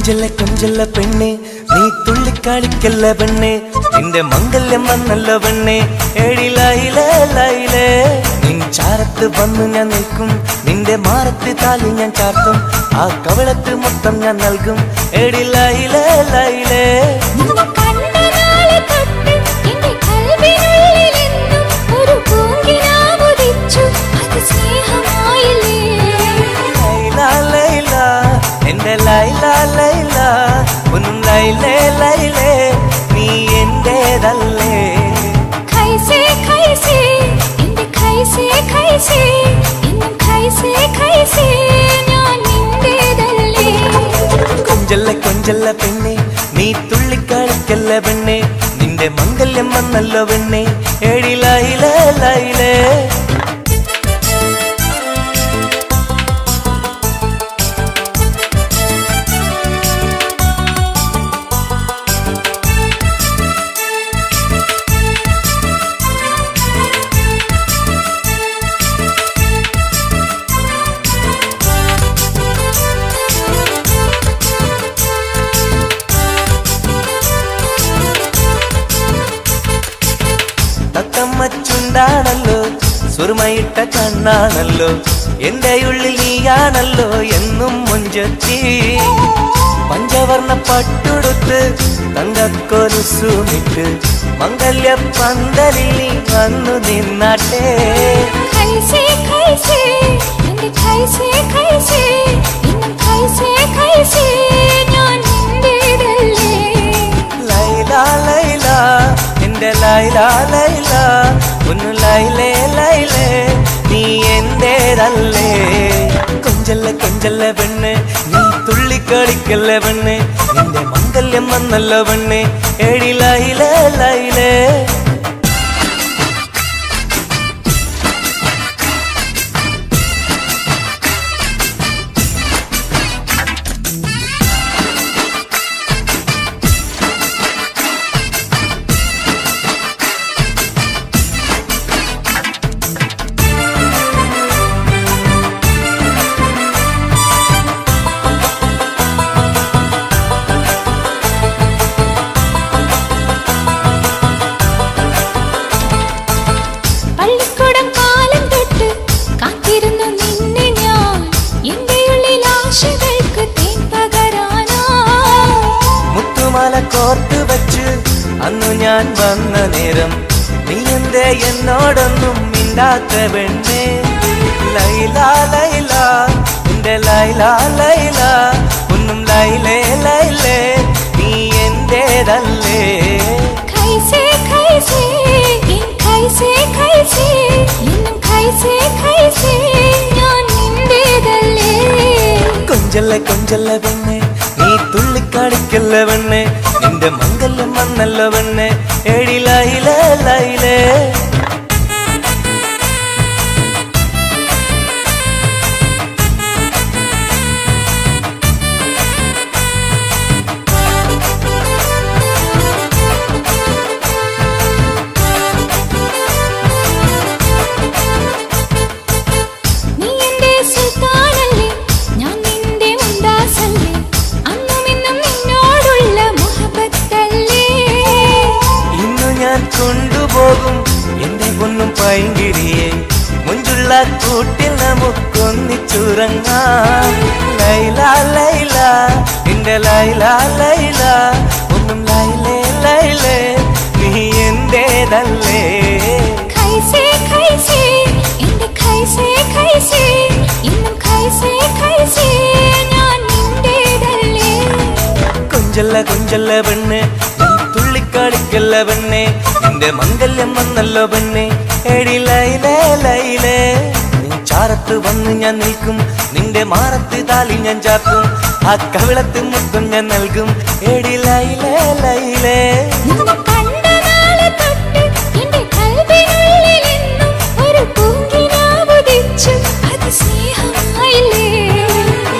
കൊഞ്ചല്ല കൊഞ്ചല്ല പെണ്ണെ നീ തുള്ളിക്കളിക്കല്ല പെണ്ണെ നിന്റെ മംഗല്യം വന്നല്ലോ പെണ്ണെ എടി ലൈലേ ലൈലേ നിൻ ചാരത്ത് വന്നു ഞാൻ നിൽക്കും നിന്റെ മാറത്ത് താലി ഞാൻ ചാർത്തും ആ കവളത്ത് മൊത്തം ഞാൻ നൽകും എടി ലൈലേ ലൈലേ എന്റെ ലൈല ലൈല ഒന്നും ലൈലേ ലൈലേ നീ എന്റേതല്ലേ ഖൈസേ ഖൈസേ എന്റെ ഖൈസേ ഖൈസേ എന്നും ഖൈസേ ഖൈസേ ഞാൻ നിന്റേതല്ലേ കൊഞ്ചല്ല കൊഞ്ചല്ല പെണ്ണെ നീ തുള്ളിക്കളിക്കല്ല പെണ്ണെ നിന്റെ മംഗല്യം വന്നല്ലോ പെണ്ണെ എടി ലൈലേ ലൈലേ തത്തമ്മച്ചുണ്ടാണല്ലോ സുറുമയിട്ട കണ്ണാണല്ലോ എന്റെ ഉള്ളിൽ നീയാണല്ലോ എന്നും മുഞ്ചത്തി പഞ്ചവർണ്ണ പട്ടുടുത്ത് തങ്കക്കൊലുസുമിട്ട് മംഗല്യ പന്തലിൽ നീ വന്നു നിന്നാട്ടെ ഖൈസേ ഖൈസേ എന്റെ ഖൈസേ ഖൈസേ എന്നും ഖൈസേ ഖൈസേ ഞാൻ നിന്റേതല്ലേ ലൈല ലൈല എന്റെ ലൈല ലൈല ഒന്ന് ലൈലേ ലൈലേ നീ എന്റേതല്ലേ കൊഞ്ചല്ല കൊഞ്ചല്ല പെണ്ണ് നീ തുള്ളിക്കളിക്കല്ല പെണ്ണ് നിന്റെ മംഗല്യം വന്നല്ലോ പെണ്ണ് എടി ലൈലേ ലൈലേ കോർത്ത് വെച്ച് അന്നു ഞാൻ വന്ന നേരം നീ എന്തേ എന്നോടൊന്നും മിണ്ടാത്ത പെണ്ണേ ലൈല ലൈല എന്റെ ലൈല ലൈല ഒന്നും ലൈലേ ലൈലേ നീ എന്റേതല്ലേ ഖൈസേ ഖൈസേ എൻ ഖൈസേ ഖൈസേ എന്നും ഖൈസേ ഖൈസേ ഞാൻ നിന്റേതല്ലേ കൊഞ്ചല്ല കൊഞ്ചല്ല പെണ്ണെ നീ തുള്ളിക്കളിക്കല്ല പെണ്ണെ നിന്റെ മംഗല്യം വന്നല്ലോ പെണ്ണെ എടി ലൈലേ ലൈലേ കൊണ്ടുപോകും എന്റെ പൊന്നും പൈങ്കിരിയെ മുഞ്ചുള്ള കൂട്ടിൽ നമുക്കൊന്നിച്ചുറങ്ങാം ലൈല ലൈല എന്റെ ലൈല ലൈല ഒന്നും ലൈലേ ലൈലേ നീ എന്റേതല്ലേ ഖൈസേ ഖൈസേ എന്റെ ഖൈസേ ഖൈസേ എന്നും ഖൈസേ ഖൈസേ ഞാൻ നിന്റേതല്ലേ കൊഞ്ചല്ല കൊഞ്ചല്ല പെണ്ണ് തുള്ളിക്കളിക്കല്ല പെണ്ണെ നിന്റെ മംഗല്യം വന്നല്ലോ പെണ്ണെ എടി ലൈലേ ലൈലേ നിൻ ചാരത്ത് വന്ന് ഞാൻ നിൽക്കും നിന്റെ മാറത്ത് താലി ഞാൻ ചാർത്തും ആ കവിളത്ത് മുത്തം ഞാൻ നൽകും എടി ലൈലേ ലൈലേ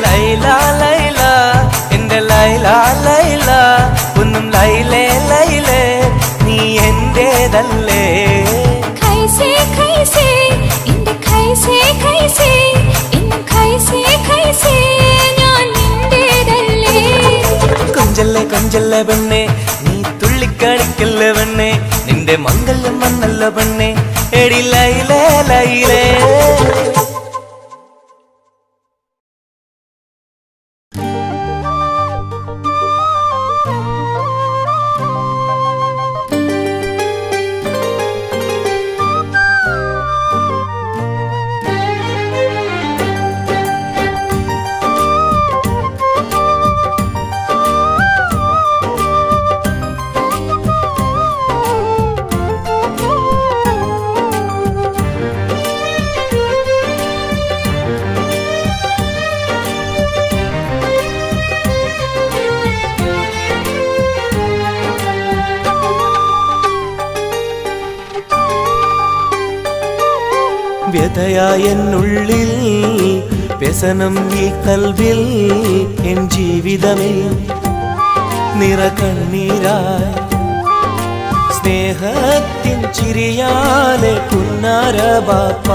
ലൈല ലൈല എന്റെ ലൈല ലൈല ഒന്നും ലൈലേ ലൈലേ നീ എന്റേതല്ലേ ഖൈസേ ഖൈസേ എന്റെ ഖൈസേ ഖൈസേ എന്നും ഖൈസേ ഖൈസേ ഞാൻ നിന്റേതല്ലേ കൊഞ്ചല്ല പെണ്ണെ നീ തുള്ളിക്കളിക്കല്ല പെണ്ണെ നിന്റെ മംഗല്യം വന്നല്ല പെണ്ണെ എടി ലൈലേ ലൈലേ വ്യതയായെന്നുള്ളിൽ വ്യസനം ഈ കൽവിൽ എൻ ജീവിതമേ നിറകണ്ണീരായി സ്നേഹത്തിൻ ചിരിയാലെ പുന്നാര ബാപ്പ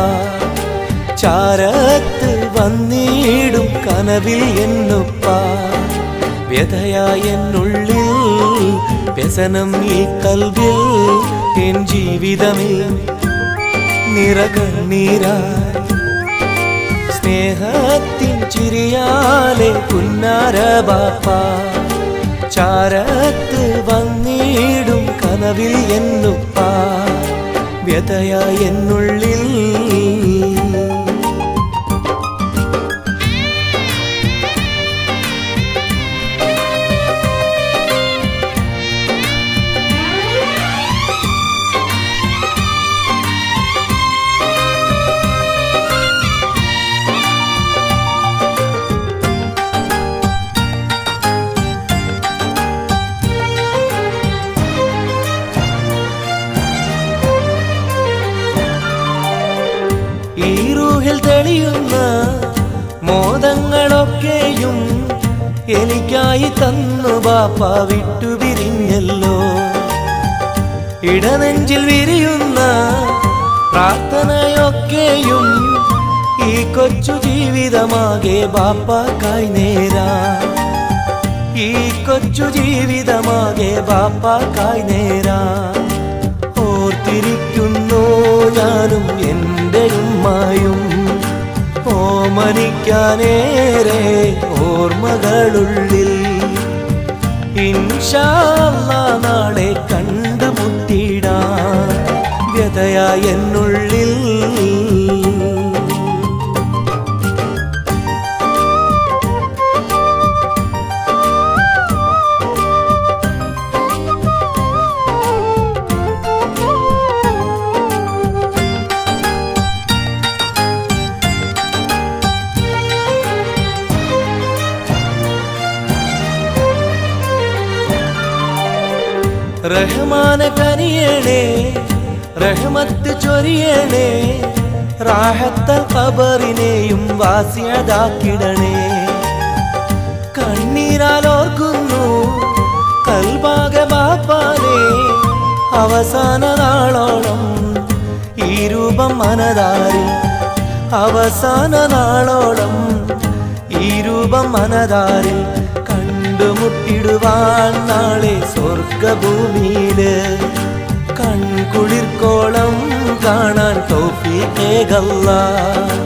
ചാരത്ത് വന്നിടും കനവിൽ എന്നുപ്പ വ്യതയായെന്നുള്ളിൽ വ്യസനം ഈ കൽവിൽ എൻ ജീവിതമേ നിറകണ്ണീരായി സ്നേഹത്തിൻ ചിരിയാലെ പുന്നാര ബാപ്പ ചാരത്ത് വന്നിടും കനവിൽ എന്നുപ്പ വ്യതയായെന്നുള്ളിൽ തെളിയുന്ന മോദങ്ങളൊക്കെയും എനിക്കായി തന്നു ബാപ്പ വിട്ടുപിരിഞ്ഞല്ലോ ഇടനെഞ്ചിൽ വിരിയുന്ന പ്രാർത്ഥനയൊക്കെയും ഈ കൊച്ചു ജീവിതമാകെ ബാപ്പാക്കായി നേരാ ഈ കൊച്ചു ജീവിതമാകെ ബാപ്പാക്കായി നേരാ ഓർത്തിരിക്കുന്നു ഞാനും എൻ്റെ ഉമ്മായും ഓമനിക്കാനേറെ ഓർമ്മകളുള്ളിൽ ഇൻഷാ അല്ലാഹ് നാളെ കണ്ടുമുട്ടിടാൻ വ്യതയായെന്നുള്ളിൽ റഹ്മാനെ കനിയണേ റഹ്മത്ത് ചൊരിയണേ റാഹത്തൽ ഖബറിനെയും വാസിയതാക്കിടണേ കണ്ണീരാൽ ഓർക്കുന്നു കൽബാകെ ബാപ്പാനെ അവസാന നാളോളം ഈ രൂപം മനതാരിൽ അവസാന നാളോളം ഈ രൂപം മനതാരിൽ കണ്ടുമുട്ടിടുവാൻ നാളെ സ്വർഗഭൂമിയില് കൺകുളിർക്കോളം കാണാൻ തൗഫീഖേകല്ലാഹ്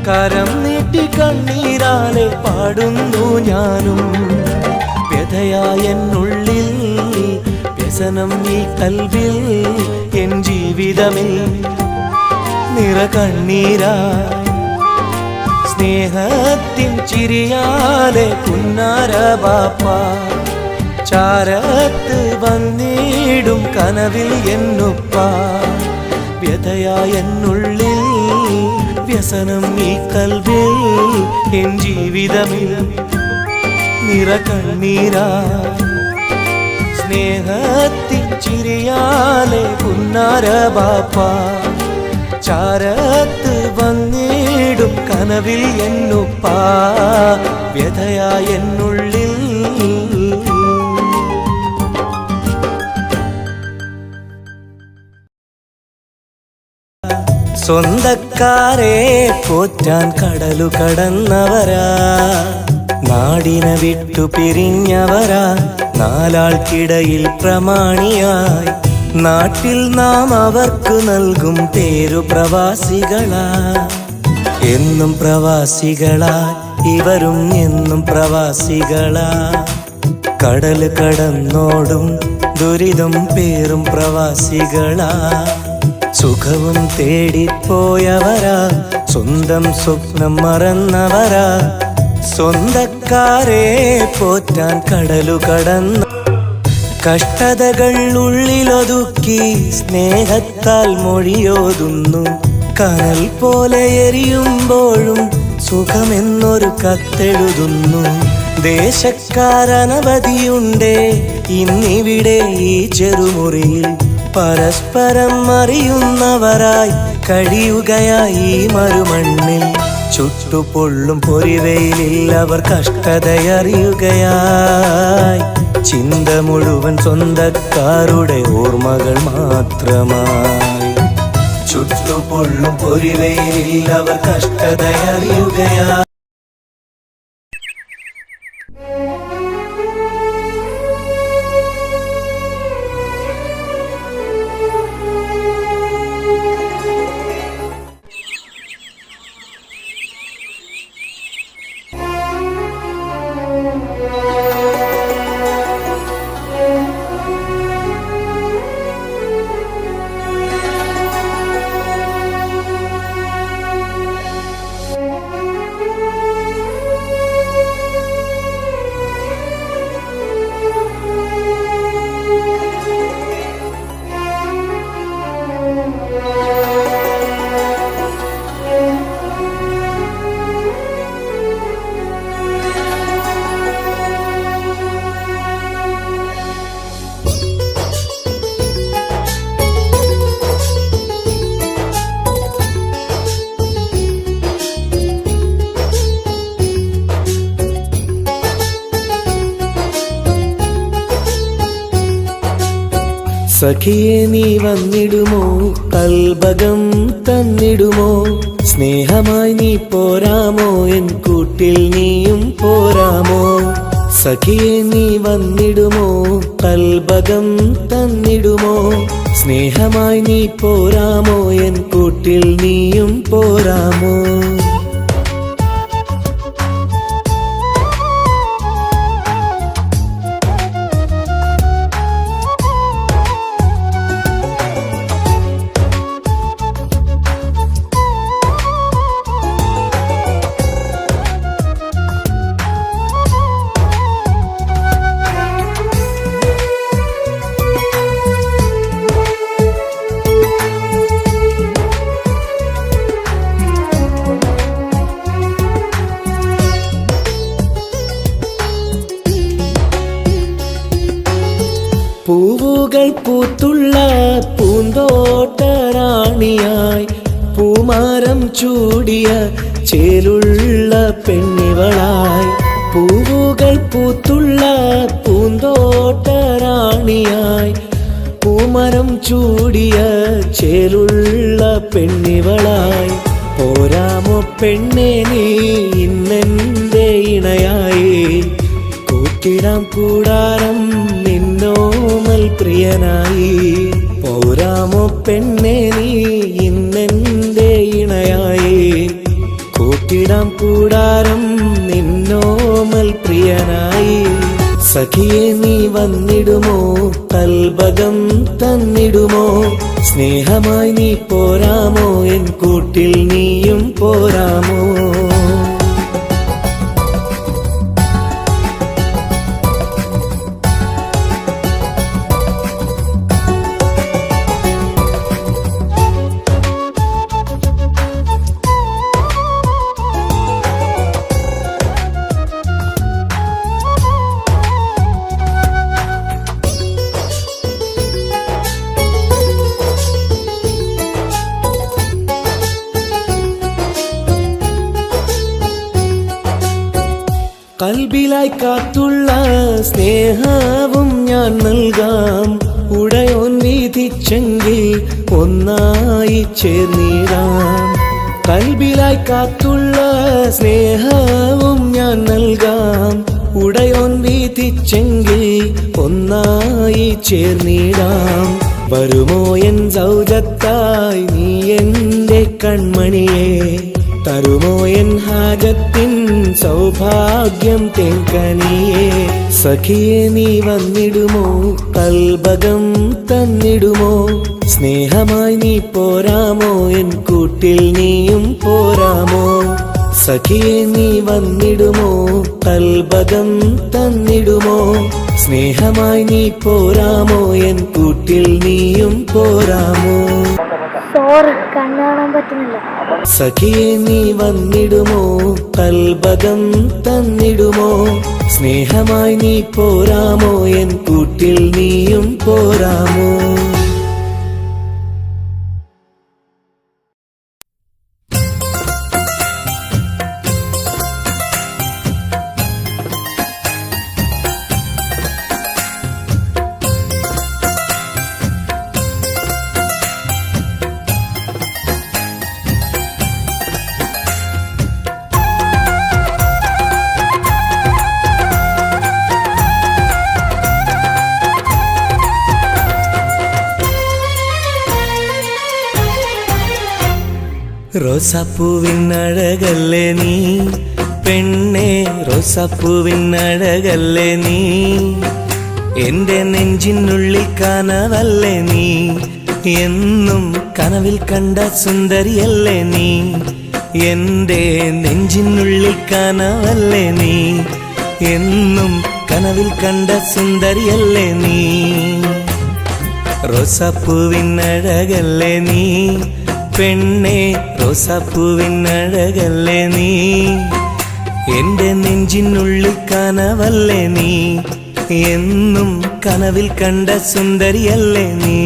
കരം നീട്ടി കണ്ണീരാലെ പാടുന്നു ഞാനും വ്യതയായെന്നുള്ളിൽ വ്യസനം ഈ കൽവിൽ എൻ ജീവിതമേ നിറകണ്ണീരായി സ്നേഹത്തിൻ ചിരിയാലെ പുന്നാര ബാപ്പ ചാരത്ത് വന്നിടും കനവിൽ എന്നുപ്പ വ്യതയായെന്നുള്ളിൽ വ്യസനം ഈ കൽവിൽ എൻ ജീവിതമേ നിറകണ്ണീരായി സ്നേഹത്തിൻ ചിരിയാലെ പുന്നാര ബാപ്പ ചാരത്ത് വന്നിടും കനവിൽ എന്നുപ്പ വ്യതയായെന്നുള്ളിൽ സ്വന്തക്കാരെ പോറ്റാൻ കടലു കടന്നവരാ നാളെ നാടിനെ വിട്ടു പിരിഞ്ഞവരാ നാലാൾക്കിടയിൽ പ്രമാണിയായി നാട്ടിൽ നാം അവർക്ക് നൽകും പേരു പ്രവാസികളാ. എന്നും പ്രവാസികളാ ഇവരും എന്നും പ്രവാസികളാ. കടൽ കടന്നോടും ദുരിതം പേറും പ്രവാസികളാ. സുഖവും തേടിപ്പോയവരാ സ്വന്തം സ്വപ്നം മറന്നവരാ. സ്വന്തക്കാരെ പോറ്റാൻ കടലു കടന്നു കഷ്ടതകൾ ഉള്ളിലൊതുക്കി സ്നേഹത്താൽ മൊഴിയോതുന്നു. കനൽ പോലെ എരിയുമ്പോഴും സുഖമെന്നൊരു കത്തെഴുതുന്നു. ദേശക്കാരനവധിയുണ്ടേ ഇന്നിവിടെ ഈ ചെറുമുറിയിൽ. പരസ്പരം അറിയുന്നവരായി കഴിയുകയായി ഈ മരുമണ്ണിൽ. ചുട്ടുപൊള്ളും പൊരിവെയിലിൽ അവർ കഷ്ടതയറിയുകയായി. ചിന്ത മുഴുവൻ സ്വന്തക്കാരുടെ ഓർമ്മകൾ മാത്രമായി. ചുട്ടുപൊള്ളും പൊരിവെയിലിൽ അവർ കഷ്ടതയറിയുകയായി. സഖിയെ നീ വന്നിടുമോ കൽബകം തന്നിടുമോ. സ്നേഹമായി നീ പോരാമോ എൻ കൂട്ടിൽ നീയും പോരാമോ. സഖിയെ നീ വന്നിടുമോ കൽബകം തന്നിടുമോ. സ്നേഹമായി നീ പോരാമോ എൻ കൂട്ടിൽ നീയും പോരാമോ. പൂവുകൾ പൂത്തുള്ള പൂന്തോട്ടറാണിയായി പൂമാരം ചൂടിയ ചേലുള്ള പെണ്ണിവളായി. പൂവുകൾ പൂത്തുള്ള പൂന്തോട്ടറാണിയായി പൂമരം ചൂടിയ ചേലുള്ള പെണ്ണിവളായി. പോരാമോ പെണ്ണെ നീ ഇന്നെന്റെ ഇണയായി. കൂട്ടിടാം കൂടാരം നിന്നോമൽ പ്രിയനായി. പോരാമോ പെണ്ണെ നീ ഇന്നെന്റെ ഇണയായി. കൂട്ടിടാം കൂടാരം നിന്നോമൽ പ്രിയനായി. സഖിയെ നീ വന്നിടുമോ കൽബകം തന്നിടുമോ. സ്നേഹമായി നീ പോരാമോ എൻ കൂട്ടിൽ നീയും പോരാമോ. കൽബിലായി കാത്തുള്ള സ്നേഹവും ഞാൻ നൽകാം. ഉടയോൻ വിധിച്ചെങ്കിൽ ഒന്നായി ചേർന്നിടാം. കൽബിലായി കാത്തുള്ള സ്നേഹവും ഞാൻ നൽകാം. വിധിച്ചെങ്കിൽ ഒന്നായി ചേർന്നിടാം. വരുമോ എൻ സൗജത്തായി നീ എൻ്റെ കൺമണിയെ, തരുമോ എൻ ഹാജത്തിൻ സൗഭാഗ്യം തേങ്കനിയെ. സഖിയെ നീ വന്നിടുമോ, കൽബകം തന്നിടുമോ, സ്നേഹമായി നീ പോരാമോ, എൻ കൂട്ടിൽ നീയും പോരാമോ. സഖിയെ നീ വന്നിടുമോ, കൽബകം തന്നിടുമോ, സ്നേഹമായി നീ പോരാമോ, എൻ കൂട്ടിൽ നീയും പോരാമോ. സോറി, കണ്ണു കാണാൻ പറ്റുന്നില്ല. സഖിയെ നീ വന്നിടുമോ, കൽബകം തന്നിടുമോ, സ്നേഹമായി നീ പോരാമോ, എൻ കൂട്ടിൽ നീയും പോരാമോ. റോസാപ്പൂവിനഴകല്ലേ നീ പെണ്ണെ, റോസാപ്പൂവിനഴകല്ലേ നീ, എൻ്റെ നെഞ്ചിനുള്ളിൽ കനവല്ലേ നീ, എന്നും കനവിൽ കണ്ട സുന്ദരിയല്ലേ നീ, എൻ്റെ നെഞ്ചിനുള്ളിൽ കനവല്ലേ നീ, എന്നും കനവിൽ കണ്ട സുന്ദരിയല്ലേ നീ. റോസാപ്പൂവിനഴകല്ലേ നീ പെണ്ണെ, റോസാപ്പൂവിനഴകല്ലേ നീ, എൻ്റെ നെഞ്ചിനുള്ളിൽ കനവല്ലേ നീ, എന്നും കനവിൽ കണ്ട സുന്ദരിയല്ലേ നീ.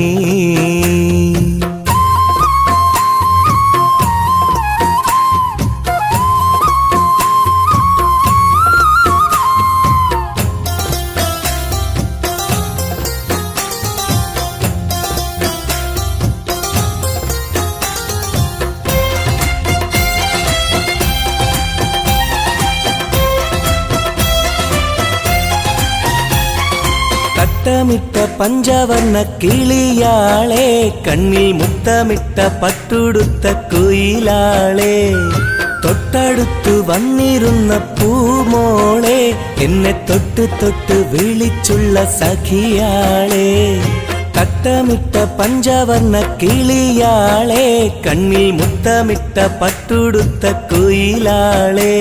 മുത്തമിട്ട പഞ്ചവർണ്ണ കിളിയാളെ, കണ്ണിൽ മുത്തമിട്ട പട്ടുടുത്ത കുയിലാളെ, തൊട്ടടുത്തു വന്നിരുന്ന പൂമോളെ, എന്നെ തൊട്ട് തൊട്ട് വിളിച്ചുള്ള സഖിയാളെ. തട്ടമിട്ട പഞ്ചവർണ്ണ കിളിയാളെ, കണ്ണിൽ മുത്തമിട്ട പട്ടുടുത്ത കുയിലാളെ,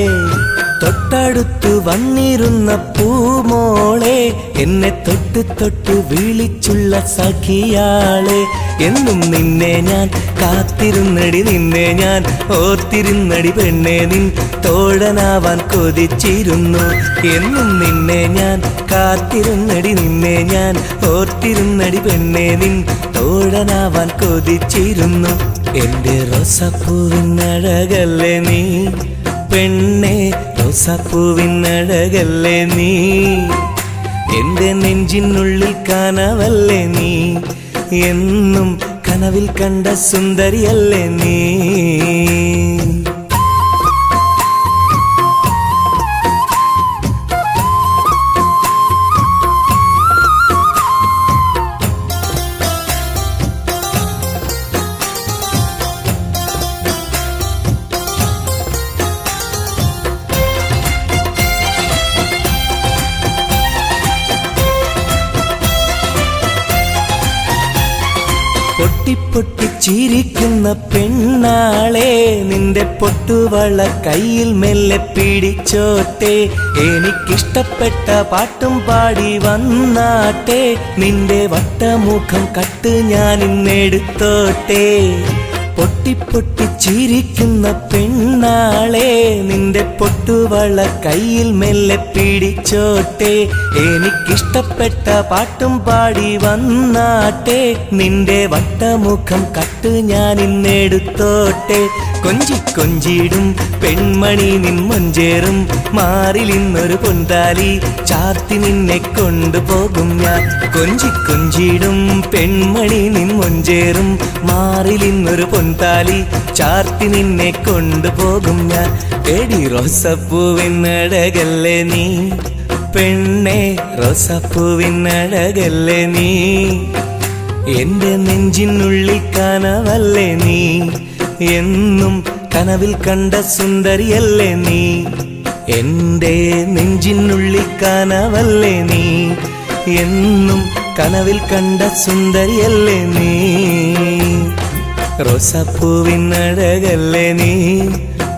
തൊട്ടടുത്തു വന്നിരുന്ന പൂമോളെ, എന്നെ തൊട്ട് തൊട്ട് വിളിച്ചുള്ള സഖിയാളെ. എന്നും നിന്നെ ഞാൻ കാത്തിരുന്നടി, നിന്നെ ഞാൻ ഓർത്തിരുന്നടി പെണ്ണെ, നിൻ തോഴനാവാൻ കൊതിച്ചിരുന്നു. എന്നും നിന്നെ ഞാൻ കാത്തിരുന്നടി, നിന്നെ ഞാൻ ഓർത്തിരുന്നടി പെണ്ണെ, നിൻ തോഴനാവാൻ കൊതിച്ചിരുന്നു. എൻ്റെ റോസാപ്പൂവിനഴകല്ലേ നീ പെണ്ണെ, റോസാപ്പൂവിനഴകല്ലേ നീ, എൻ്റെ നെഞ്ചിനുള്ളിൽ കനവല്ലേ നീ, എന്നും കനവിൽ കണ്ട സുന്ദരിയല്ലേ നീ. പൊട്ടിപ്പൊട്ടി ചിരിക്കുന്ന പെണ്ണാളെ, നിന്റെ പൊട്ടുവള കയ്യിൽ മെല്ലെ പിടിച്ചോട്ടെ, എനിക്കിഷ്ടപ്പെട്ട പാട്ടും പാടി വന്നാട്ടെ, നിന്റെ വട്ടമുഖം കട്ട് ഞാൻ ഇന്നെടുത്തോട്ടെ. പൊട്ടിപ്പൊട്ടി ചിരിക്കുന്ന പെണ്ണാളെ, നിന്റെ പൊട്ടുവള കയ്യിൽ മെല്ലെ പിടിച്ചോട്ടെ, എനിക്കിഷ്ടപ്പെട്ട പാട്ടും പാടി വന്നാട്ടെ, നിന്റെ വട്ടമുഖം കട്ട് ഞാൻ ഇന്നെടുത്തോട്ടെ. കൊഞ്ചി കൊഞ്ചിടും പെൺമണി നിൻ മൊഞ്ചേറും മാറിലിന്നൊരു പൊന്താലി ചാർത്തി നിന്നെ കൊണ്ടുപോകും ഞാൻ. കൊഞ്ചി കൊഞ്ചിടും പെൺമണി നിൻ മൊഞ്ചേറും മാറിലിന്നൊരു പൊന്താലി ചാർത്തി നിന്നെ കൊണ്ടുപോകും ഞാൻ. എടി റോസപ്പൂവിനഴകല്ലേ നീ പെണ്ണെ റോസാപ്പൂവിനഴകല്ലേ നീ, എന്റെ നെഞ്ചിനുള്ളിൽ കനവല്ലേ നീ, എന്നും കനവിൽ കണ്ട സുന്ദരിയല്ലേ നീ, എന്റെ നെഞ്ചിനുള്ളിൽ കനവല്ലേ നീ, എന്നും കനവിൽ കണ്ട സുന്ദരിയല്ലേ നീ. റോസാപ്പൂവിനഴകല്ലേ നീ,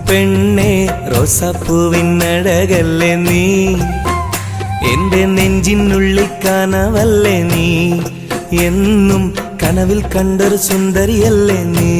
പെണ്ണെ റോസാപ്പൂവിനഴകല്ലേ നീ, എന്റെ നെഞ്ചിനുള്ളിൽ കനവല്ലേ നീ, എന്നും കനവിൽ കണ്ടൊരു സുന്ദരിയല്ലേ നീ.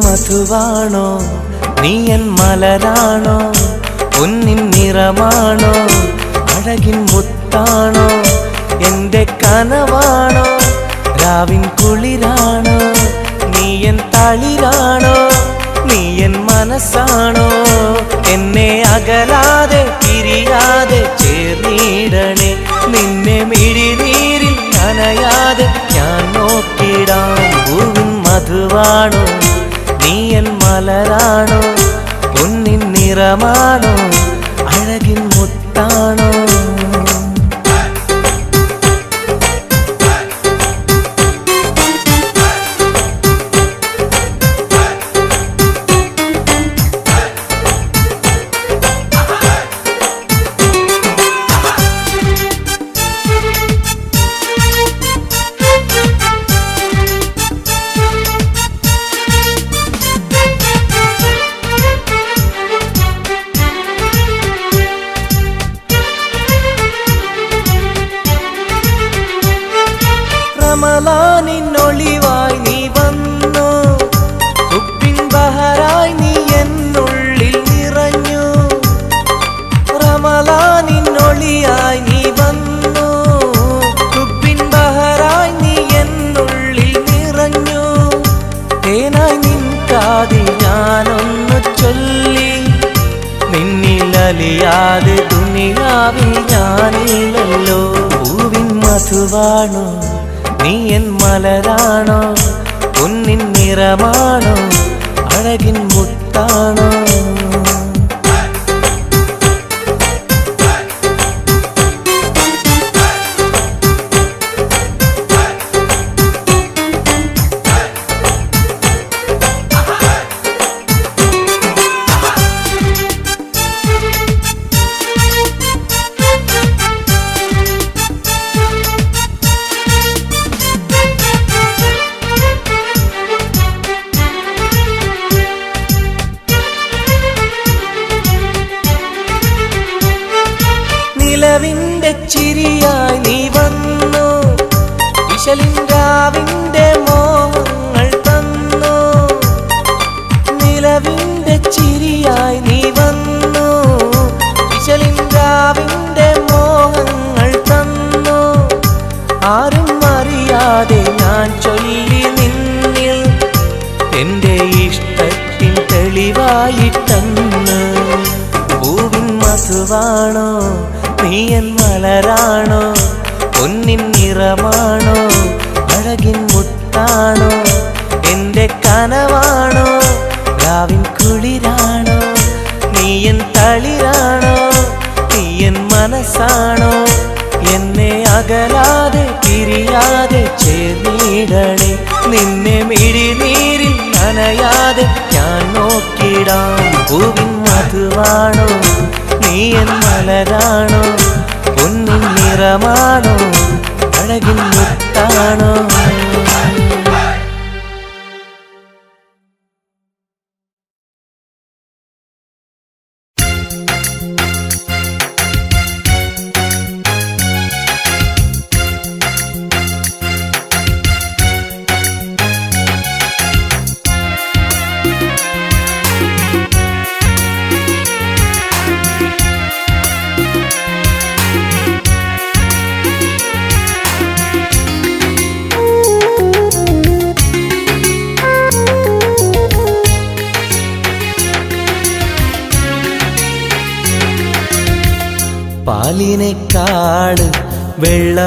മധുവാണോ നീയൻ മലരാണോ, പൊന്നിൻ നിറമാണോ, അഴകിൻ മുത്താണോ, എന്റെ കനവാണോ, രാവിൻ കുളിരാണോ, നീയൻ തളിരാണോ, നീയൻ മനസ്സാണോ, എന്നെ അകലാതെ പിരിയാതെ ചേർന്നിടണേ, നിന്നെ മിഴിനീരിൽ നനയാതെ ഞാൻ നോക്കിടാം. പൂവിൻ മധുവാണോ നീയൻ മലരാണോ, പൊന്നിൻ നിറമാണോ, അഴകിൻ മുത്താണോ. റമളാനിന്നൊളിവായി നീ വന്നു, ഉപ്പിൻ ബഹറായി നീ എന്നുള്ളിൽ നിറഞ്ഞു. റമളാനിന്നൊളിയായി നീ വന്നു, ഉപ്പിൻ ബഹറായി നീ എന്നുള്ളിൽ നിറഞ്ഞു. തേനായി നിൻ കാതിൽ ഞാനൊന്നു ചൊല്ലി, നിന്നിലലിയാതെ ദുനിയാവിൽ ഞാനില്ലല്ലോ. പൂവിൻ മധുവാണോ നീയൻ മലരാണോ, പൊന്നിൻ നിറമാണോ, അഴകിൻ മുത്താണോ. നിലവിന്റെ ചിരിയായി നീ വന്നു, വിശലിൻരാവിന്റെ മോഹങ്ങൾ തന്നു. നിലവിന്റെ ചിരിയായി നീ വന്നു, വിശലിൻരാവിന്റെ മോഹങ്ങൾ തന്നു. ആരും അറിയാതെ ഞാൻ ചൊല്ലി നിന്നിൽ എന്റെ ഇഷ്ടത്തിൻ തെളിവായിട്ടന്ന്. പൂവിൻ മധുവാണോ നീയൻ മലരാണോ, പൊന്നിൻ നിറമാണോ, അഴകിൻ മുത്താണോ, എന്റെ കനവാണോ, രാവിൻ കുളിരാണോ, നീയൻ തളിരാണോ, നീയൻ മനസ്സാണോ, എന്നെ അകലാതെ പിരിയാതെ ചേർന്നിടണേ, നിന്നെ മിഴിനീരിൽ നനയാതെ ഞാൻ നോക്കിടാം. പൂവിൻ മധുവാണോ നീയൻ മലരാണോ, പൊന്നിൻ നിറമാണോ, അഴകിൻ മുത്താണോ. പാലിനേക്കാള് വെള്ള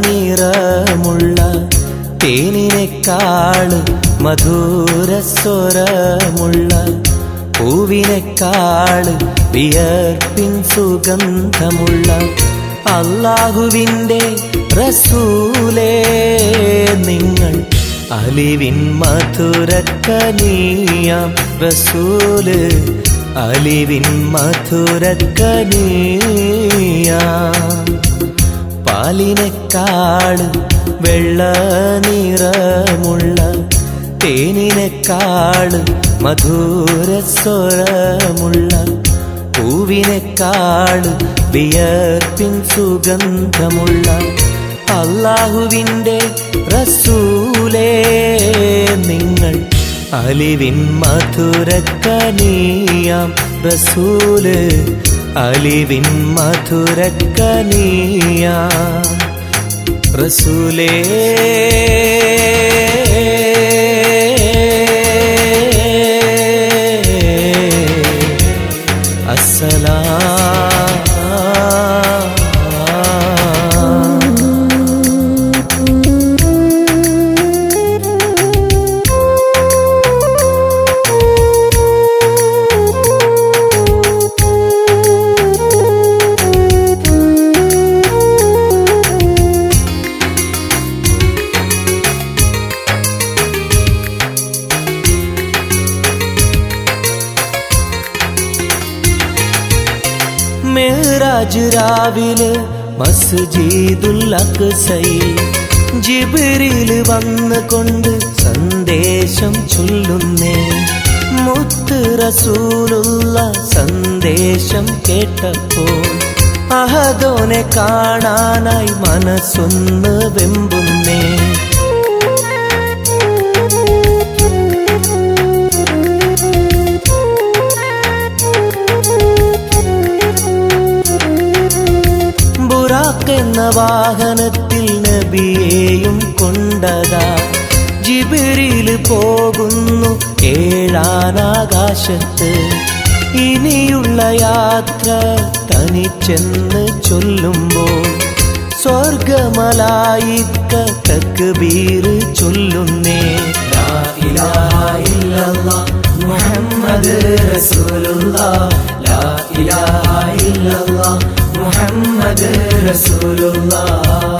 നിറമുള്ള തേനിനേക്കാള് മധുരസ്വരമുള്ള പൂവിനേക്കാള് വിയർപ്പിൻ സുഗന്ധമുള്ള അല്ലാഹുവിൻ്റെ റസൂലേ നിങ്ങൾ അലിവിൻ മധുരക്കനിയാം റസൂല് അലിവിൻ മധുരക്കനിയാം പാലിനേക്കാള് വെള്ള നിറമുള്ള തേനിനേക്കാള് മധുരസ്വരമുള്ള പൂവിനേക്കാള് വിയർപ്പിൻ സുഗന്ധമുള്ള അല്ലാഹുവിൻ്റെ റസൂലേ നിങ്ങൾ അലിവിൻ മധുരക്കനിയാം റസൂല് അലിവിൻ മധുരക്കനിയാം റസൂലേ മെഹ്റാജ് രാവിലെ മസ്ജിദുൽ അഖ്സയിൽ ജിബ്രീൽ വന്നുകൊണ്ട് സന്ദേശം ചൊല്ലുന്നേ മുത്ത് റസൂലുള്ള സന്ദേശം കേട്ടപ്പോൾ അഹദോനെ കാണാനായി മനസ്സൊന്ന് വെമ്പുന്നേ എന്ന വാഹനത്തിൽ നബിയെയും കൊണ്ടതാ ജിബ്രീൽ പോകുന്നു ഏഴാനാകാശത്ത് ഇനിയുള്ള യാത്ര തനിച്ചെന്ന് ചൊല്ലുമ്പോൾ സ്വർഗമലായിക്ക തക്ബീർ ചൊല്ലുന്നേ ലാ ഇലാഹ ഇല്ലല്ലാഹ് മുഹമ്മദ് റസൂലുള്ളാഹ് ലാ ഇലാഹ ഇല്ലല്ലാഹ് മുഹമ്മദ് റസൂലുള്ളാഹ്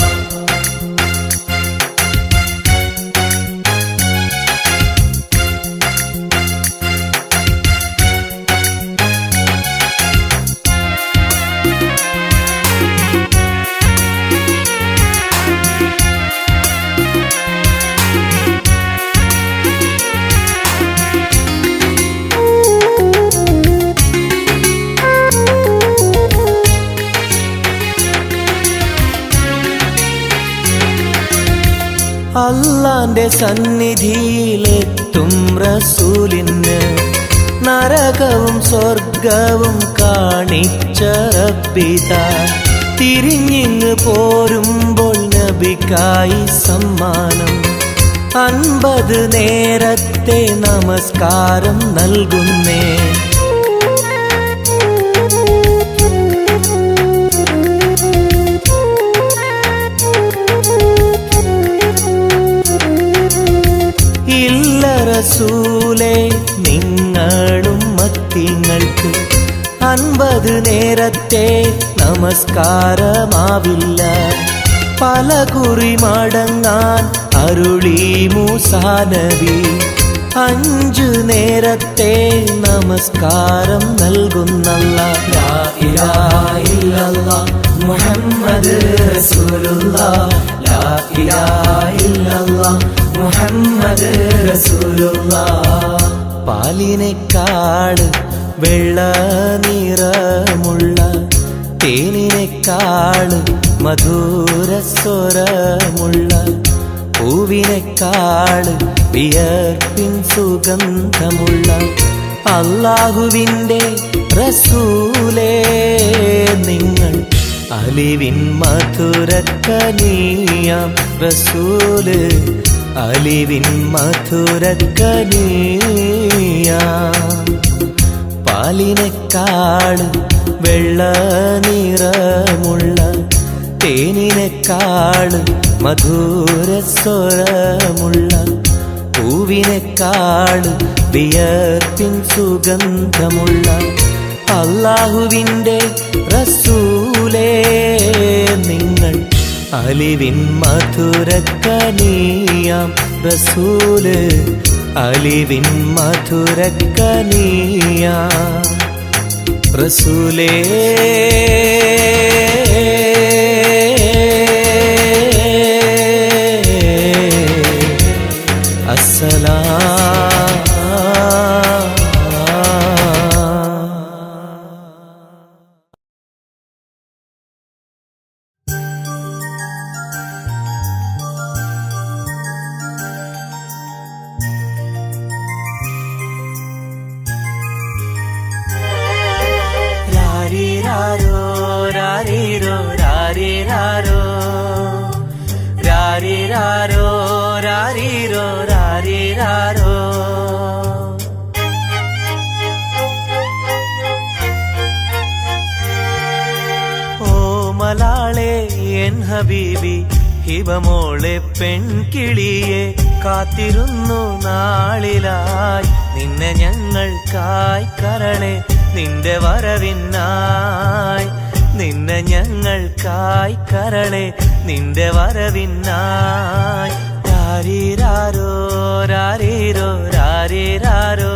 അല്ലാന്റെ സന്നിധിയിലെത്തും റസൂലിന് നരകവും സ്വർഗവും കാണിച്ച റബ്ബിതാ തിരിഞ്ഞിങ്ങ് പോരുമ്പോൾ നബിക്കായി സമ്മാനം 50 നേരത്തെ നമസ്കാരം നൽകുന്നേ റസൂലേ നിങ്ങളും മത്തിങ്ങൾക്ക് 50 നേരത്തെ നമസ്കാരമാവില്ല പല കുറി മടങ്ങാൻ അരുളി മൂസാ നബി 5 നേരത്തെ നമസ്കാരം നൽകുന്നല്ലാഹ് ലാ ഇലാഹ ഇല്ലല്ലാഹ് മുഹമ്മദ് റസൂലുള്ളാഹ് ലാ ഇലാഹ ഇല്ലല്ലാഹ് മുഹമ്മദ് റസൂലുള്ളാഹ് പാലിനേക്കാള് വെള്ള നിറമുള്ള തേനിനേക്കാള് മധുരസ്വരമുള്ള പൂവിനേക്കാള് വിയർപ്പിൻ സുഗന്ധമുള്ള അല്ലാഹുവിൻ്റെ റസൂലേ നിങ്ങൾ അലിവിൻ മധുരക്കനിയാം റസൂല് അലിവിൻ മധുരക്കനിയാം പാലിനേക്കാള് വെള്ള നിറമുള്ള തേനിനെക്കാള് മധുരസ്വരമുള്ള പൂവിനെക്കാള് വിയർപ്പിൻ സുഗന്ധമുള്ള അല്ലാഹുവിൻ്റെ റസൂലേ നിങ്ങൾ അലിവിൻ മധുരക്കനിയാം റസൂല് അലിവിൻ മധുരക്കനിയാം റസൂലേ രാരിരാരോ രാരിരോ രാരിരാരോ രാരിരാരോ രാരിരോ രാരിരാരോ ഓ മലാളെ എൻ ഹബീബി ഹിബമോളെ പെൺകിളിയെ കാത്തിരുന്നു നാളിലായി നിന്നെ ഞങ്ങൾക്കായി കരളെ നിന്റെ വരവിനായി നിന്നെ ഞങ്ങൾക്കായി കരളെ നിന്റെ വരവിനായി രാരിരാരോ രാരിരോ രാരിരാരോ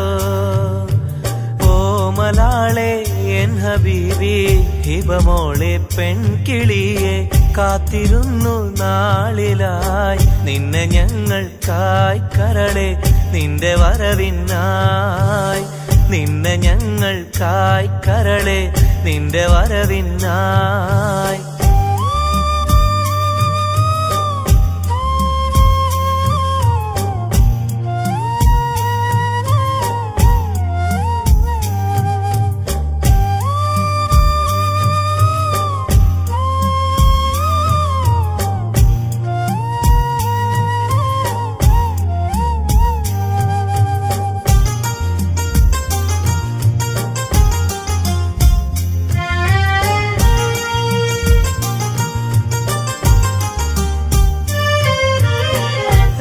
ഓ മലാളെ എൻ ഹബീബി ഹിബമോളെ പെൺകിളിയെ കാത്തിരുന്നു നാളിലായി നിന്നെ ഞങ്ങൾക്കായി കരളെ നിന്റെ വരവിനായി നിന്നെ ഞങ്ങൾക്കായി കരളെ നിന്റെ വരവിനായി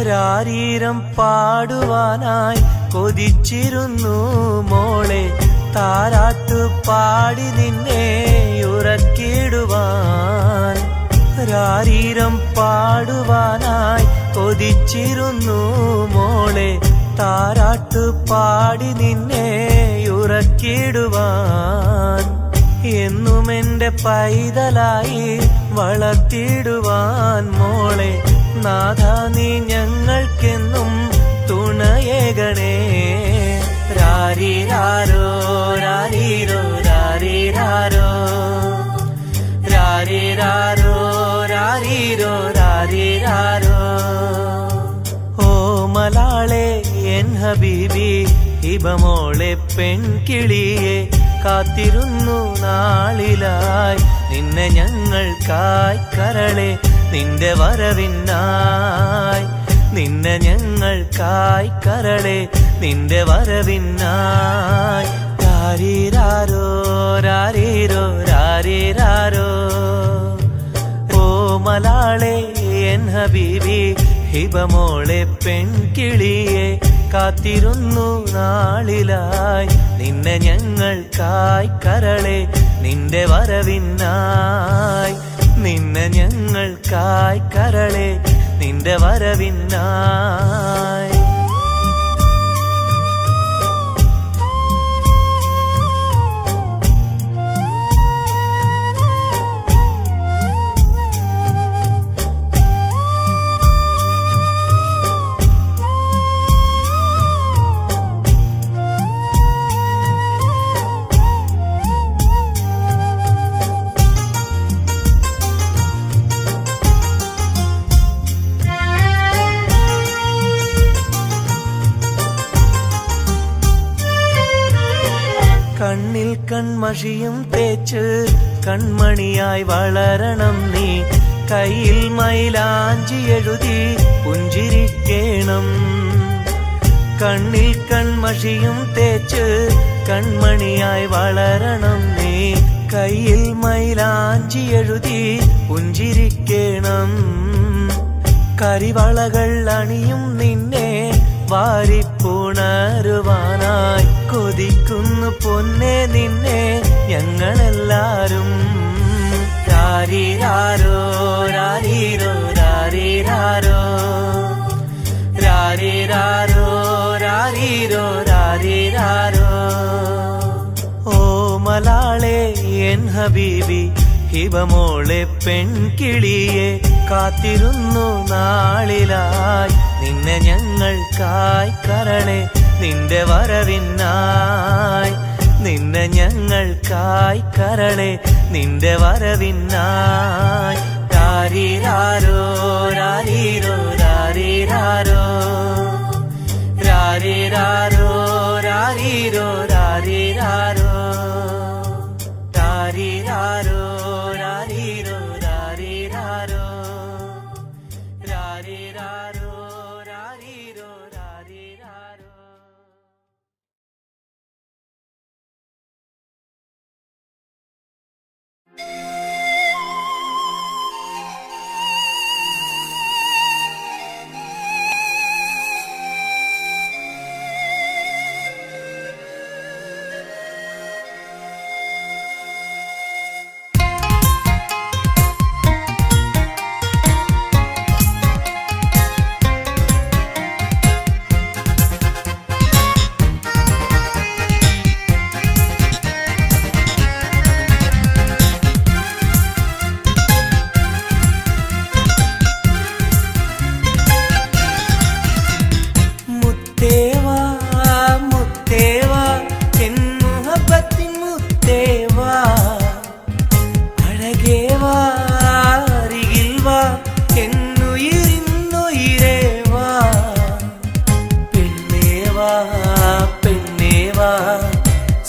രാരീരം പാടുവാനായി കൊതിച്ചിരുന്നു മോളെ താരാട്ടു പാടി നിന്നെ ഉറക്കിടുവാൻ രാരീരം പാടുവാനായി കൊതിച്ചിരുന്നു മോളെ താരാട്ടു പാടി നിന്നെ ഉറക്കിടുവാൻ എന്നും എന്റെ പൈതലായി വളർത്തിടുവാൻ മോളെ നാഥ നീ ഞങ്ങൾക്കെന്നും തുണയേകണേ രാരിരാരോ രാരിരോ രാരിരാരോ രാരിരാരോ രാരിരോ രാരിരാരോ ഓ മലാളെ എൻ ഹബീബി ഹിബമോളെ പെൺകിളിയെ കാത്തിരുന്നു നാളിലായി നിന്നെ ഞങ്ങൾക്കായി കരളെ നിന്റെ വരവിനായി നിന്നെ ഞങ്ങൾക്കായി കരളെ നിന്റെ വരവിനായി രാരിരാരോ രാരിരോ രാരിരാരോ ഓ മലാളെ എൻ ഹബീബി ഹിബമോളെ പെൺകിളിയെ കാത്തിരുന്നു നാളിലായി നിന്നെ ഞങ്ങൾക്കായി കരളെ നിന്റെ വരവിനായി നിന്നെ ഞങ്ങൾക്കായി കരളെ നിന്റെ വരവിനായി കണ്ണിൽ കൺമഷിയും തേച്ച് കൺമണിയായി വളരണം നീ കയ്യിൽ മൈലാഞ്ചി എഴുതി പുഞ്ചിരിക്കേണം കണ്ണിൽ കൺമഷിയും തേച്ച് കൺമണിയായി വളരണം നീ കയ്യിൽ മൈലാഞ്ചി എഴുതി പുഞ്ചിരിക്കണം. കരിവളകൾ അണിയും നിന്നെ വാരിപ്പുണരുവാനായി കൊതിക്കുന്നു പൊന്നെ നിന്നെ ഞങ്ങളെല്ലാരും. രാരിരാരോ രാരീരോ രാരീരാരോ രാരീരാരോ രാരീരോ രാരീരാരോ. ഓ മലാളെ എൻ ഹബീബി ഹിബമോളെ പെൺകിളിയെ കാത്തിരുന്നു നാളിലായി നിന്നെ ഞങ്ങൾക്കായി കരളെ നിന്റെ വരവിനായി. നിന്നെ ഞങ്ങൾക്കായി കരളെ നിന്റെ വരവിനായി. രാരിരാരോ രാരീരോ രാരീരാരോ രാരിരാരോ രാരീരോ രാരീരാരോ രാരിരാരോ രാരീരോ രാരീരാരോ രാരിരാരോ രാരീരോ രാരീരാരോ.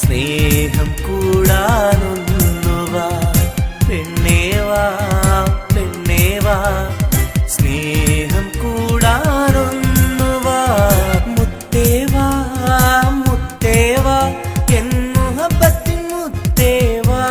സ്നേഹം കൂടാനൊന്നുവാ പെണ്ണേവാ പെണ്ണേവാ സ്നേഹം കൂടാനൊന്നുവാ. മുത്തേവാ മുത്തേവാ എൻ മുഹബത്തിൻ മുത്തേവാ.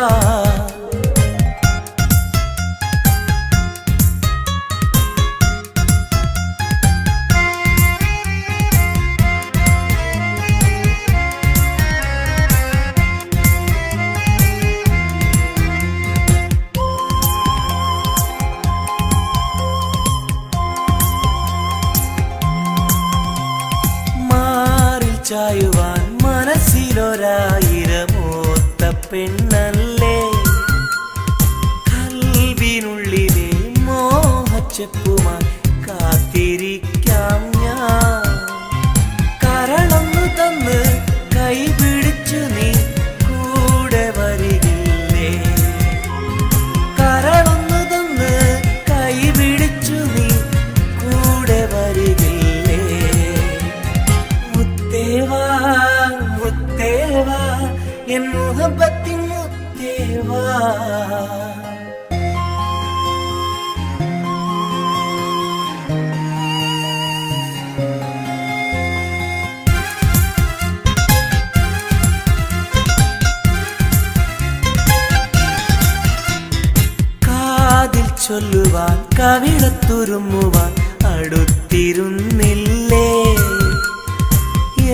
ചായുവാൻ മനസ്സിലൊരായിരമോത്ത പെണ്ണല്ലേ കൽവിനുള്ളിലെ മോഹച്ചെപ്പുമായി കാത്തിരിക്കാം ഞാൻ. കരളൊന്നു തന്ന് കൈ പിടിച്ചു നീ കൂടെ വരികില്ലേ. കരളൊന്നു തന്ന് കൈ പിടിച്ചു നീ കൂടെ വരികില്ലേ. മുത്തേവാ മുത്തേവാ എൻ മുഹബത്തിൻ മുത്തേവാ. കാതിൽ ചൊല്ലുവാൻ കവിളത്തുരുമ്മുവാൻ അടുത്തിരുന്നില്ലേ.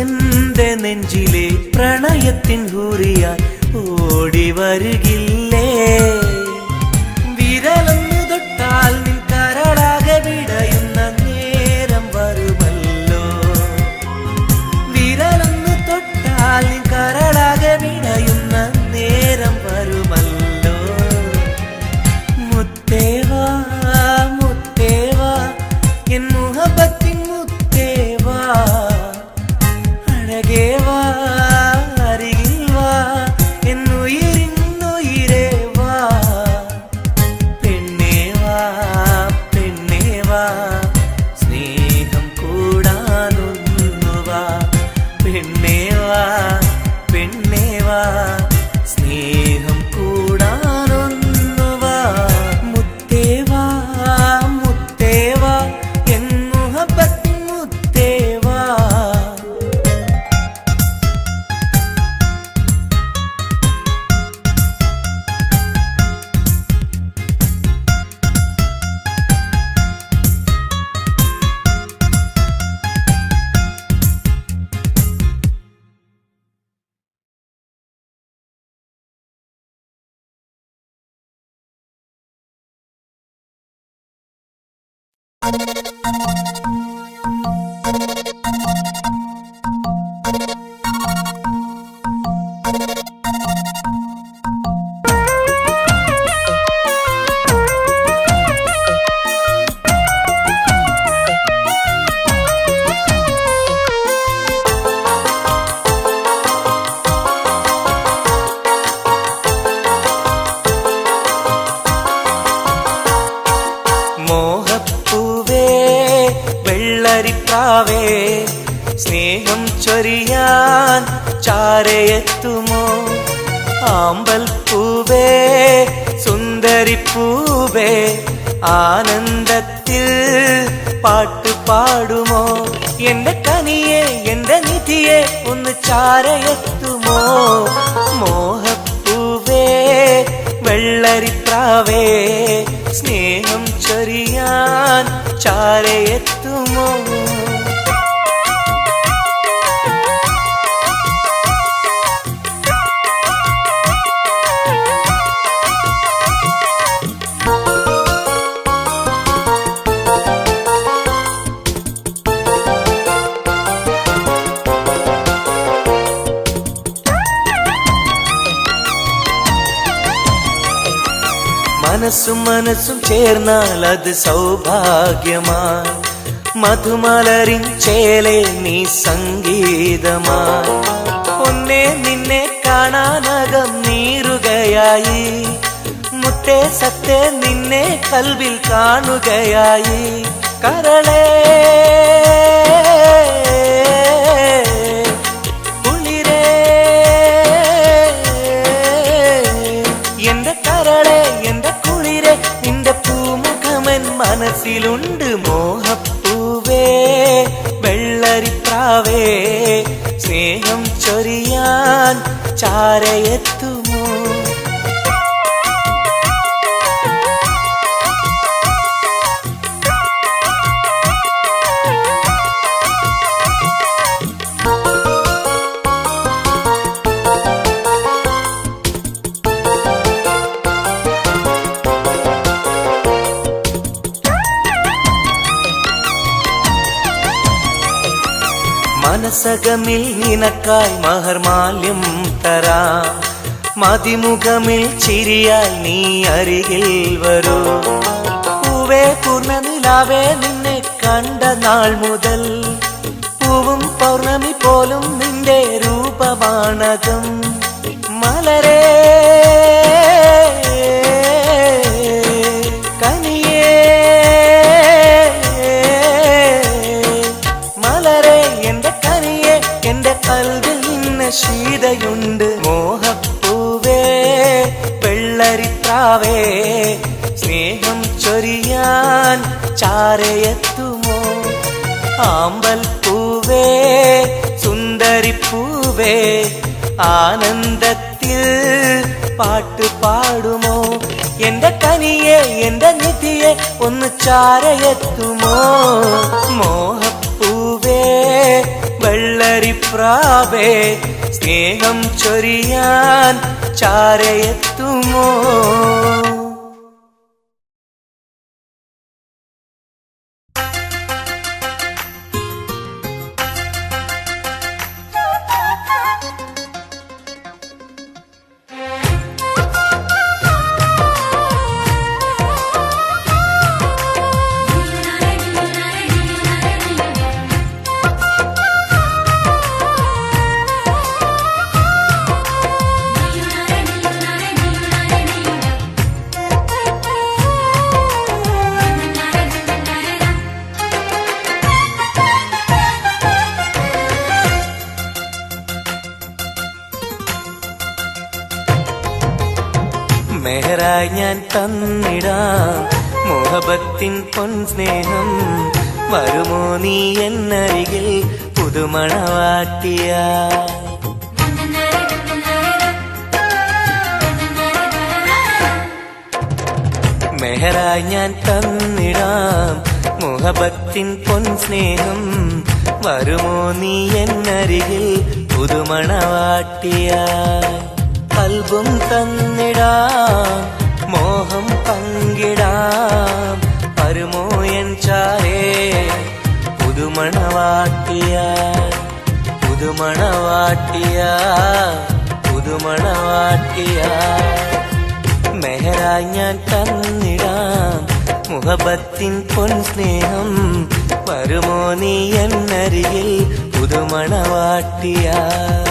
എന്റെ നെഞ്ചിലെ പ്രണയത്തിൻ ഹൂറിയാൻ ഓടി വരികില്ലേ. വിരലൊന്നു തൊട്ടാൽ നിൻ കരളാകെ വിടയുന്ന നേരം വരുമല്ലോ. വിരലൊന്നു തൊട്ടാൽ നിൻ കരളാകെ വിടയുന്ന നേരം വരുമല്ലോ. മുത്തേവാ മുത്തേവാ എൻ മുഹബത്തിൻ മുത്തേവാ. അഴകേവാ അരികിൽ വാ മോഹപ്പൂവേ വെള്ളരിപ്രാവേ സ്നേഹം ചൊരിയാൻ ചാരയെത്തുമോ ആമ്പൽ പൂവേ സുന്ദരിപ്പൂവേ ആനന്ദത്തിൽ പാട്ടുപാടുമോ എന്റെ കനിയെ എന്റെ നിധിയെ ഒന്ന് ചാരയെത്തുമോ മോഹപ്പൂവേ വെള്ളരിപ്രാവേ സ്നേഹം ചൊരിയാൻ ചാരയെത്തുമോ മനസ്സും മനസ്സും ചേർന്നാൽ അത് സൗഭാഗ്യമായി മധുമലരിൻ ചേലെ നീ സംഗീതമായി ഒന്നേ നിന്നെ കാണാനകം നീറുകയായി മുത്തേ സത്തേ നിന്നെ കൽവിൽ കാണുകയായി കരളേ കുളിരേ എന്റെ കരളേ എന്റെ കുളിരെ നിന്റെ പൂമുഖമൻ മനസ്സിലുണ്ട് മോഹപ്പൂവേ വെള്ളരിപ്രാവേ സ്നേഹം ചൊരിയാൻ ചാരയെത്തുമോ മനസകമിൽ നിനക്കായി മഹർമാല്യം തരാം മതിമുഖമിൽ ചിരിയായി നീ അരികിൽ വരൂ പൂവേ പൂർണ്ണനിലാവേ നിന്നെ കണ്ട നാൾ മുതൽ പൂവും പൗർണമി പോലും നിന്റെ രൂപമാണകം മലരേ കനിയേ മലരേ എന്റെ കനിയെ എന്റെ കൽവിൽ നിന്ന ശീതയുണ്ട് മോഹപ്പൂവേ വെള്ളരിപ്രാവേ സ്നേഹം ചൊരിയാൻ ചാരയെത്തുമോ ആമ്പൽ പൂവേ സുന്ദരിപ്പൂവേ ആനന്ദത്തിൽ പാട്ടുപാടുമോ എന്റെ കനിയെ എന്റെ നിധിയെ ഒന്ന് ചാരയെത്തുമോ മോഹപ്പൂവേ വെള്ളരിപ്രാവേ സ്നേഹം ചൊരിയാൻ ചാരയെത്തുമോ മെഹറായി ഞാൻ തന്നിടാം മോഹബത്തിൻ പൊൻസ്നേഹം വരുമോ നീ എന്നരികിൽ പുതുമണവാട്ടിയ മെഹറായി ഞാൻ തന്നിടാം മോഹബത്തിൻ പൊൻസ്നേഹം വരുമോ നീ എന്നരികിൽ പുതുമണവാട്ടിയ കൽബും തന്നിടാം മോഹം പങ്കിടാം വരുമോ എൻ ചാരേ പുതുമണവാട്ടിയായി പുതുമണവാട്ടിയായി പുതുമണവാട്ടിയായി മെഹറായി ഞാൻ തന്നിടാം മുഹബത്തിൻ പൊൻ സ്നേഹം വരുമോ നീ എന്നരികിൽ പുതുമണവാട്ടിയായി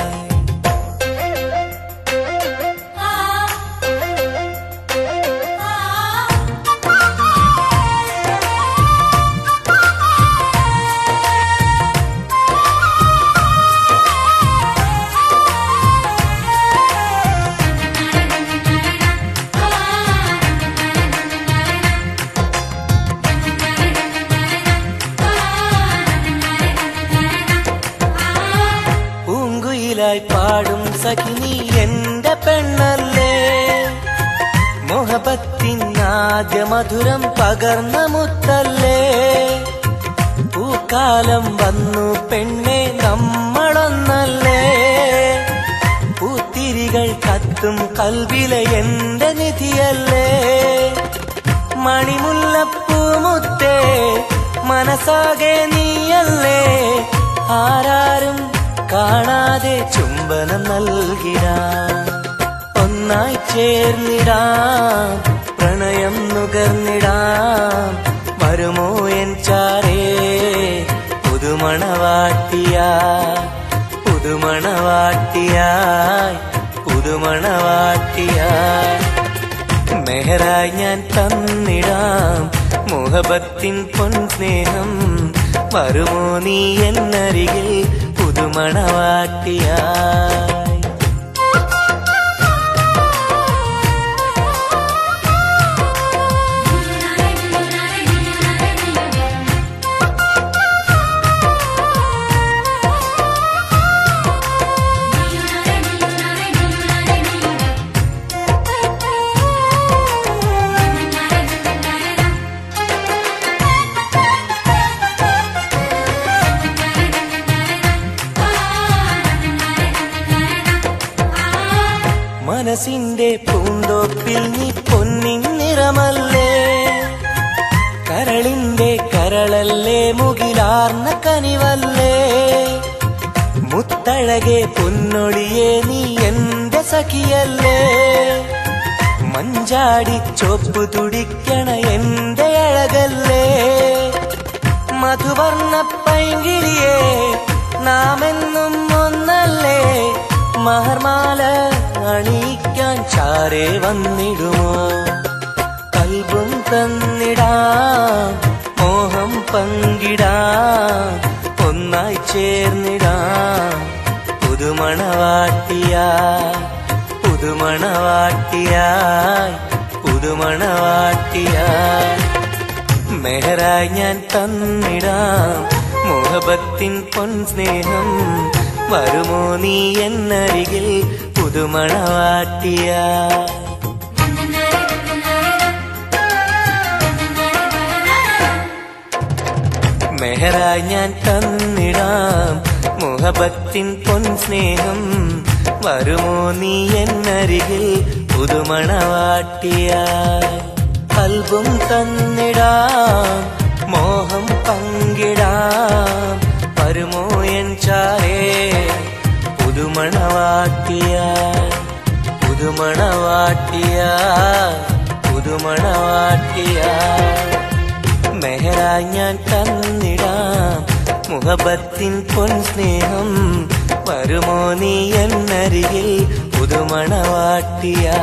പാടും സഖിനി എന്റെ പെണ്ണല്ലേ മോഹബത്തിൻ ആദ്യ മധുരം പകർന്ന മുത്തല്ലേ പൂക്കാലം വന്നു പെണ്ണെ നമ്മളൊന്നല്ലേ പൂത്തിരികൾ കത്തും കൽവിലെ എന്റെ നിധിയല്ലേ മണിമുല്ലപ്പൂമുത്തേ മനസ്സാകെ നീയല്ലേ ആരാരും കാണാതെ ചുംബനം നൽകിടാം ഒന്നായി ചേർന്നിടാം പ്രണയം നുകർന്നിടാം വരുമോ എൻ ചാരേ പുതുമണവാട്ടിയായി പുതുമണവാട്ടിയായി പുതുമണവാട്ടിയായി മെഹറായി ഞാൻ തന്നിടാം മുഹബത്തിൻ പൊൻ സ്നേഹം വരുമോ നീ എന്നരികിൽ പുതുമണവാട്ടിയായി മനസ്സിന്റെ പൂന്തോപ്പിൽ നീ പൊന്നിൻ നിറമല്ലേ കരളിന്റെ കരളല്ലേ മുകിലാർന്ന കനിവല്ലേ മുത്തഴകെ പൊന്നൊളിയെ നീ എന്റെ സഖിയല്ലേ മഞ്ചാടി ചോപ്പ് തുടിക്കണ എന്റെ അഴകല്ലേ മധുവർണ്ണ പൈങ്കിളിയെ നാമെന്നും ഒന്നല്ലേ മഹർമാല അണിയിക്കാൻ ചാരേ വന്നിടുമോ കൽബും തന്നിടാം മോഹം പങ്കിടാം ഒന്നായി ചേർന്നിടാം പുതുമണവാട്ടിയായി പുതുമണവാട്ടിയായി പുതുമണവാട്ടിയായി മെഹറായി ഞാൻ തന്നിടാം മുഹബത്തിൻ പൊൻ സ്നേഹം വരുമോ നീ എന്നരികിൽ പുതുമണവാട്ടിയായി മെഹറായി ഞാൻ തന്നിടാം മുഹബത്തിൻ പൊൻ സ്നേഹം വരുമോ നീ എന്നരികിൽ പുതുമണവാട്ടിയായി കൽബും തന്നിടാം മോഹം പങ്കിടാം വരുമോ എൻ ചാരേ പുതുമണവാട്ടിയായി പുതുമണവാട്ടിയായി പുതുമണവാട്ടിയായി മെഹറായി ഞാൻ തന്നിടാം മുഹബത്തിൻ പൊൻ സ്നേഹം വരുമോ നീ എന്നരികിൽ പുതുമണവാട്ടിയായി